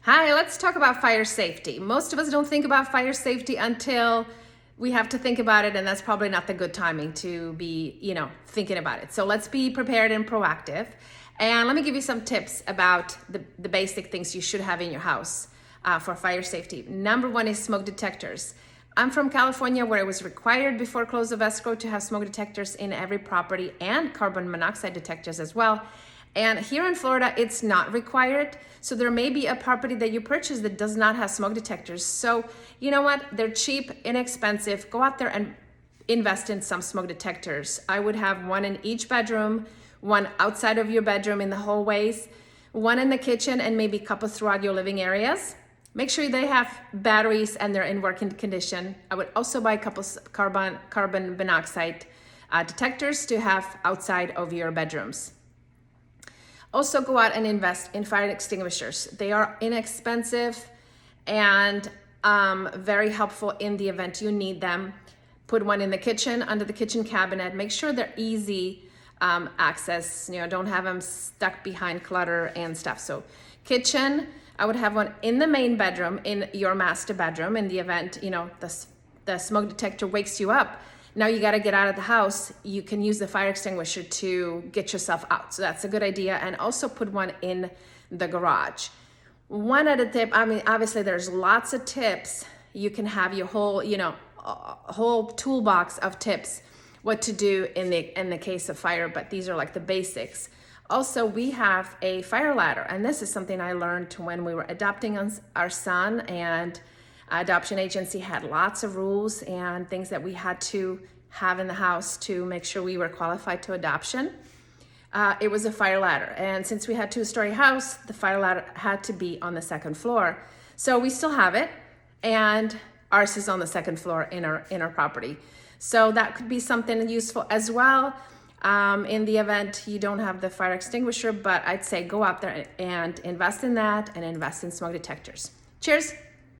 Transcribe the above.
Hi, let's talk about fire safety. Most of us don't think about fire safety until we have to think about it, and that's probably not the good timing to be, thinking about it. So let's be prepared and proactive. And let me give you some tips about the basic things you should have in your house for fire safety. Number one is smoke detectors. I'm from California, where it was required before close of escrow to have smoke detectors in every property and carbon monoxide detectors as well. And here in Florida, it's not required. So there may be a property that you purchase that does not have smoke detectors. So you know what? They're cheap, inexpensive. Go out there and invest in some smoke detectors. I would have one in each bedroom, one outside of your bedroom in the hallways, one in the kitchen, and maybe a couple throughout your living areas. Make sure they have batteries and they're in working condition. I would also buy a couple carbon monoxide detectors to have outside of your bedrooms. Also go out and invest in fire extinguishers. They are inexpensive and very helpful in the event you need them. Put one in the kitchen, under the kitchen cabinet. Make sure they're easy access. Don't have them stuck behind clutter and stuff. So kitchen, I would have one in the main bedroom, in your master bedroom, in the event, the smoke detector wakes you up. Now you got to get out of the house. You can use the fire extinguisher to get yourself out. So that's a good idea. And also put one in the garage. One other tip, obviously there's lots of tips. You can have your whole, whole toolbox of tips, what to do in the case of fire, but these are like the basics. Also, we have a fire ladder, and this is something I learned when we were adopting our son, and adoption agency had lots of rules and things that we had to have in the house to make sure we were qualified to adoption. It was a fire ladder, and since we had a two-story house, the fire ladder had to be on the second floor. So we still have it, and ours is on the second floor in our property. So that could be something useful as well in the event you don't have the fire extinguisher, but I'd say go out there and invest in that and invest in smoke detectors. Cheers.